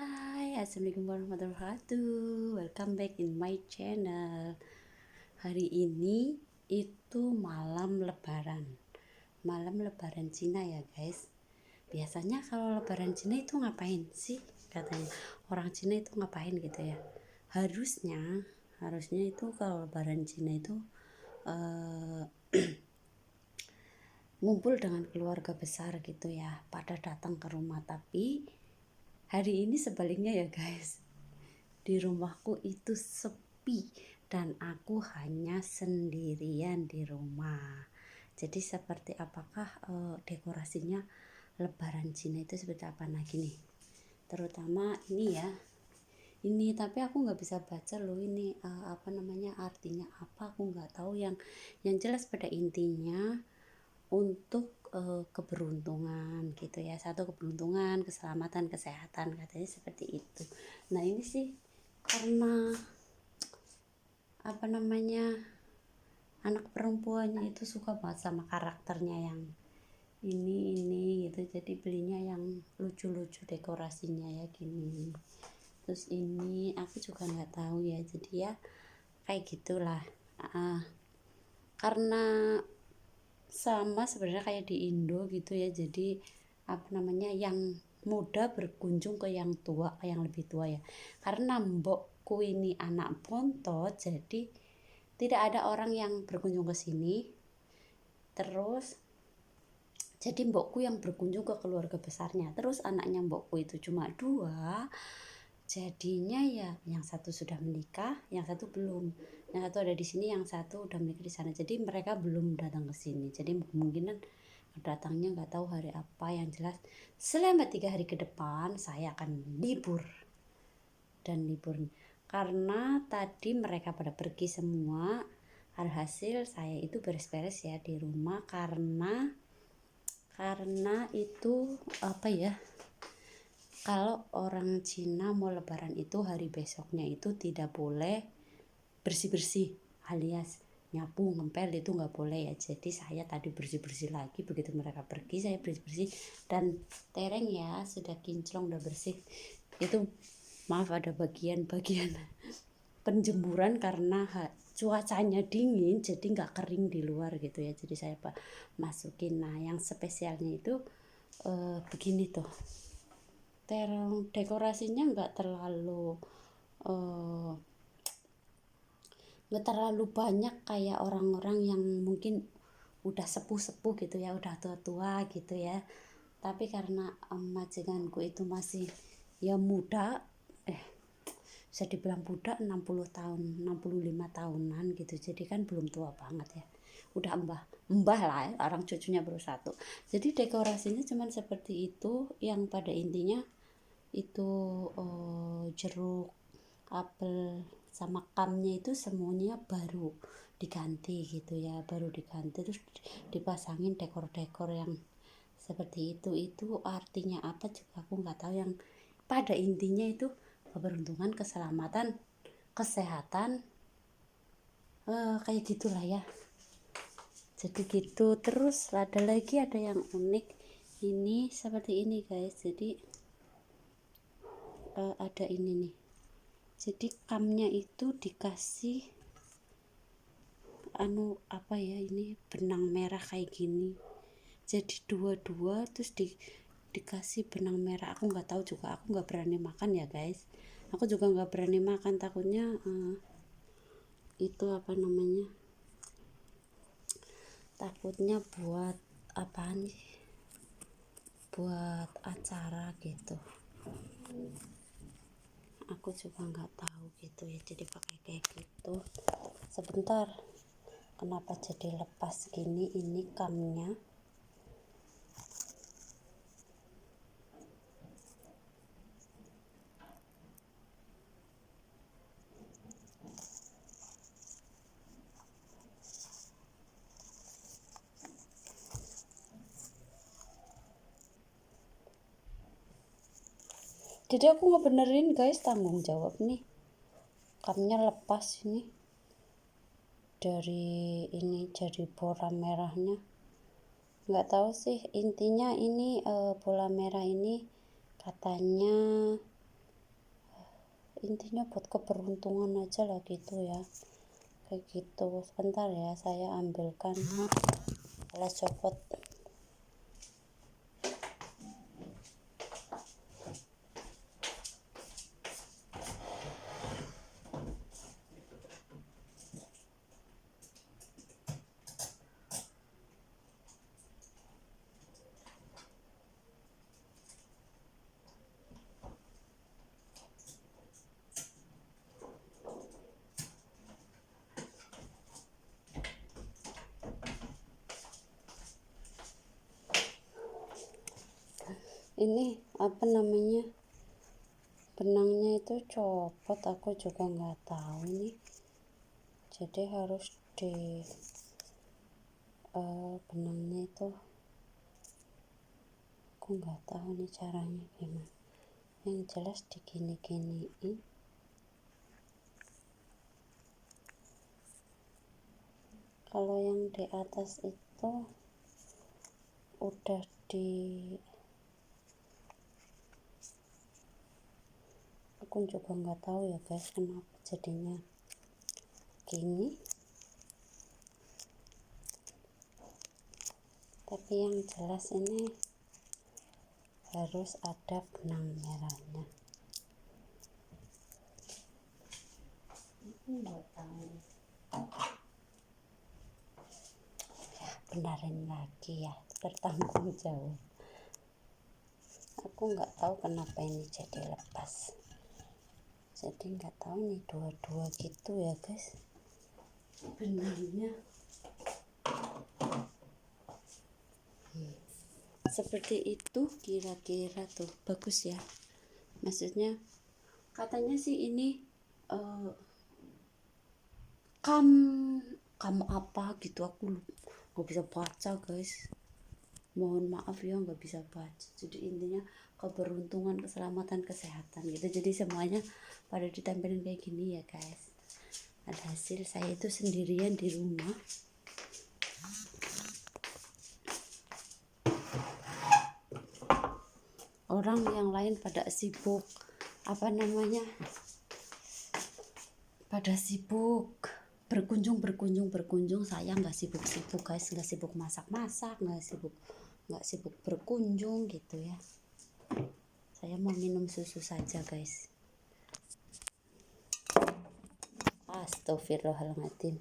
Hai, assalamualaikum warahmatullahi wabarakatuh. Welcome back in my channel. Hari ini itu malam Lebaran, Cina ya guys. Biasanya kalau Lebaran Cina itu ngapain sih? Katanya orang Cina itu ngapain gitu ya. Harusnya itu kalau Lebaran Cina itu eh, ngumpul dengan keluarga besar gitu ya, pada datang ke rumah. Tapi hari ini sebaliknya ya guys. Di rumahku itu sepi dan aku hanya sendirian di rumah. Jadi seperti apakah dekorasinya Lebaran Cina itu seperti apa? Nah gini, terutama ini ya, ini tapi aku nggak bisa baca loh ini apa namanya, artinya apa aku nggak tahu. Yang jelas pada intinya untuk keberuntungan gitu ya, satu keberuntungan, keselamatan, kesehatan, katanya seperti itu. Nah ini sih karena apa namanya, anak perempuannya itu suka banget sama karakternya yang ini gitu, jadi belinya yang lucu-lucu dekorasinya ya gini. Terus ini aku juga nggak tahu ya, jadi ya kayak gitulah. Karena sama sebenarnya kayak di Indo gitu ya, jadi apa namanya, yang muda berkunjung ke yang tua, ke yang lebih tua ya. Karena mbokku ini anak bontot, jadi tidak ada orang yang berkunjung ke sini. Terus jadi mbokku yang berkunjung ke keluarga besarnya, terus anaknya mbokku itu cuma dua. Jadinya ya yang satu sudah menikah, yang satu belum. Yang satu ada di sini, yang satu udah menikah di sana. Jadi mereka belum datang ke sini. Jadi kemungkinan datangnya nggak tahu hari apa. Yang jelas selama 3 hari ke depan saya akan libur. Dan libur karena tadi mereka pada pergi semua. Alhasil saya itu beres-beres ya di rumah karena itu apa ya, kalau orang Cina mau lebaran itu hari besoknya itu tidak boleh bersih-bersih, alias nyapu ngempel itu nggak boleh ya. Jadi saya tadi bersih-bersih lagi, begitu mereka pergi saya bersih-bersih dan tereng ya sudah kinclong, udah bersih. Itu maaf ada bagian-bagian penjemuran karena cuacanya dingin, jadi nggak kering di luar gitu ya. Jadi saya masukin. Nah yang spesialnya itu begini tuh, terong dekorasinya eh, nggak terlalu banyak kayak orang-orang yang mungkin udah sepuh-sepuh gitu ya, udah tua-tua gitu ya. Tapi karena majikanku itu masih ya muda, bisa dibilang budak, 60 tahun 65 tahunan gitu, jadi kan belum tua banget ya, udah mbah lah ya, orang cucunya baru satu. Jadi dekorasinya cuman seperti itu, yang pada intinya itu jeruk, apel sama kamnya itu semuanya baru diganti gitu ya, baru diganti. Terus dipasangin dekor-dekor yang seperti itu artinya apa juga aku nggak tahu. Yang pada intinya itu keberuntungan, keselamatan, kesehatan, kayak gitulah ya. Jadi gitu. Terus ada lagi, ada yang unik ini seperti ini guys. Jadi ada ini nih, jadi kamnya itu dikasih apa ya, ini benang merah kayak gini, jadi dua-dua. Terus dikasih benang merah. Aku nggak tahu juga, aku nggak berani makan ya guys, aku juga nggak berani makan, takutnya itu apa namanya, takutnya buat apaan sih, buat acara gitu, aku juga nggak tahu gitu ya. Jadi pakai kayak gitu. Sebentar, kenapa jadi lepas gini ini kamnya? Jadi aku ngebenerin guys, tanggung jawab nih, kamnya lepas ini dari ini, jadi bola merahnya nggak tahu sih. Intinya ini bola merah ini katanya intinya buat keberuntungan aja lah gitu ya, kayak gitu. Sebentar ya, saya ambilkan alas copot. Ini apa namanya, benangnya itu copot, aku juga nggak tahu nih, jadi harus di benangnya itu aku nggak tahu nih caranya gimana, yang jelas digini-giniin. Kalau yang di atas itu udah aku juga nggak tahu ya guys kenapa jadinya gini, tapi yang jelas ini harus ada benang merahnya. Aku nggak tahu ya, benerin lagi ya, bertanggung jawab. Aku nggak tahu kenapa ini jadi lepas, jadi nggak tahu nih dua-dua gitu ya guys benangnya. Seperti itu kira-kira tuh, bagus ya, maksudnya katanya sih ini kam apa gitu, aku nggak bisa baca guys, mohon maaf ya nggak bisa baca. Jadi intinya keberuntungan, keselamatan, kesehatan gitu, jadi semuanya pada ditempelin kayak gini ya guys. Alhasil saya itu sendirian di rumah, orang yang lain pada sibuk apa namanya, pada sibuk berkunjung, saya nggak sibuk guys, nggak sibuk masak nggak sibuk berkunjung gitu ya. Saya mau minum susu saja guys. Astagfirullahaladzim.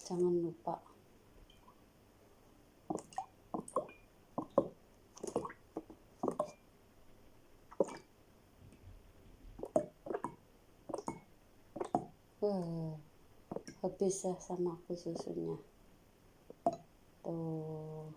Jangan lupa habis ya sama aku susunya tuh.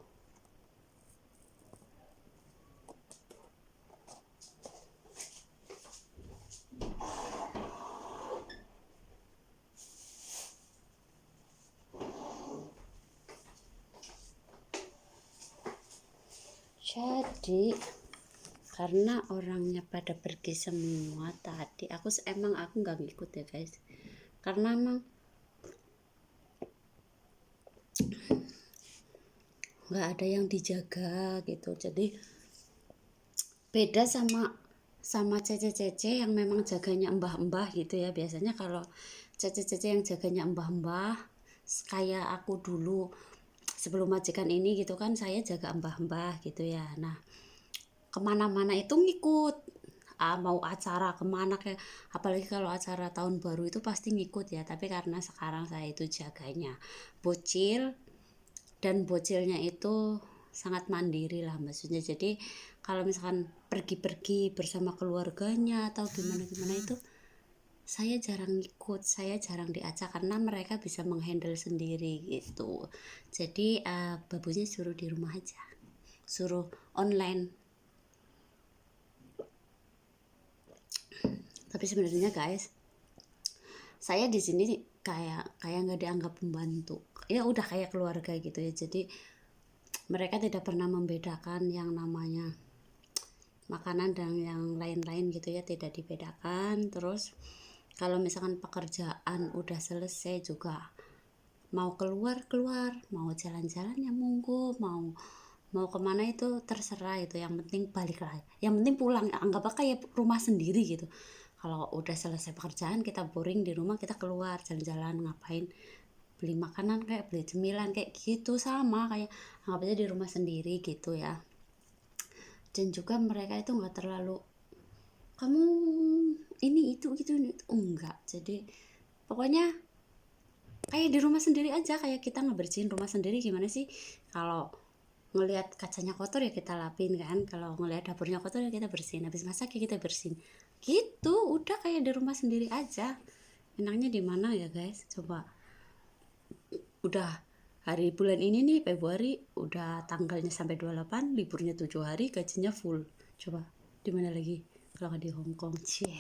Jadi karena orangnya pada pergi semua tadi, aku nggak ngikut ya guys, karena emang nggak ada yang dijaga gitu. Jadi beda sama cece-cece yang memang jaganya mbah-mbah gitu ya. Biasanya kalau cece-cece yang jaganya mbah-mbah kayak aku dulu sebelum majikan ini gitu kan, saya jaga mbah-mbah gitu ya. Nah kemana-mana itu ngikut, mau acara kemana, kayak apalagi kalau acara tahun baru itu pasti ngikut ya. Tapi karena sekarang saya itu jaganya bocil, dan bocilnya itu sangat mandiri lah maksudnya. Jadi kalau misalkan pergi-pergi bersama keluarganya atau gimana-gimana itu saya jarang ikut, saya jarang diajak karena mereka bisa menghandle sendiri gitu. Jadi babunya suruh di rumah aja, suruh online. Tapi sebenarnya guys, saya di sini kayak nggak dianggap pembantu, ya udah kayak keluarga gitu ya. Jadi mereka tidak pernah membedakan yang namanya makanan dan yang lain-lain gitu ya, tidak dibedakan. Terus kalau misalkan pekerjaan udah selesai juga mau keluar, mau jalan-jalan ya monggo, mau kemana itu terserah, itu yang penting balik lagi, yang penting pulang, anggap apa kayak rumah sendiri gitu. Kalau udah selesai pekerjaan kita boring di rumah, kita keluar jalan-jalan, ngapain, beli makanan kayak beli cemilan kayak gitu, sama kayak anggap aja di rumah sendiri gitu ya. Dan juga mereka itu nggak terlalu kamu ini itu gitu ini, itu enggak. Jadi pokoknya kayak di rumah sendiri aja, kayak kita ngebersihin rumah sendiri gimana sih, kalau ngelihat kacanya kotor ya kita lapin kan, kalau ngelihat dapurnya kotor ya kita bersihin, habis masak ya kita bersihin gitu, udah kayak di rumah sendiri aja. Enaknya di mana ya guys, coba. Udah hari bulan ini nih Februari, udah tanggalnya sampai 28, liburnya 7 hari, gajinya full. Coba di mana lagi kalau nggak di Hong Kong? Cie,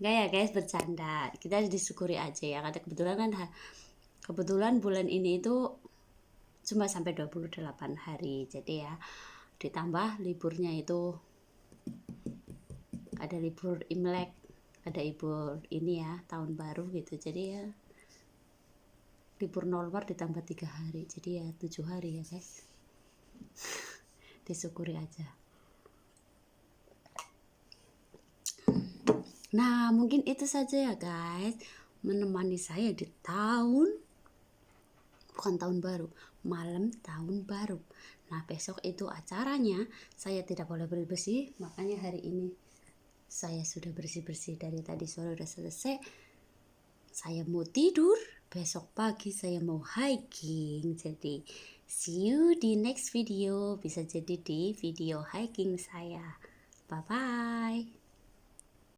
nggak ya guys, bercanda, kita harus disyukuri aja ya, karena kebetulan kan kebetulan bulan ini itu cuma sampai 28 hari, jadi ya ditambah liburnya itu ada libur Imlek, ada libur ini ya tahun baru gitu, jadi ya libur normal ditambah 3 hari, jadi ya 7 hari ya guys. Disyukuri aja. Nah mungkin itu saja ya guys, menemani saya di bukan tahun baru, malam tahun baru. Nah besok itu acaranya, saya tidak boleh bersih, makanya hari ini saya sudah bersih-bersih, dari tadi sore udah selesai. Saya mau tidur, besok pagi saya mau hiking. Jadi see you di next video, bisa jadi di video hiking saya. Bye bye.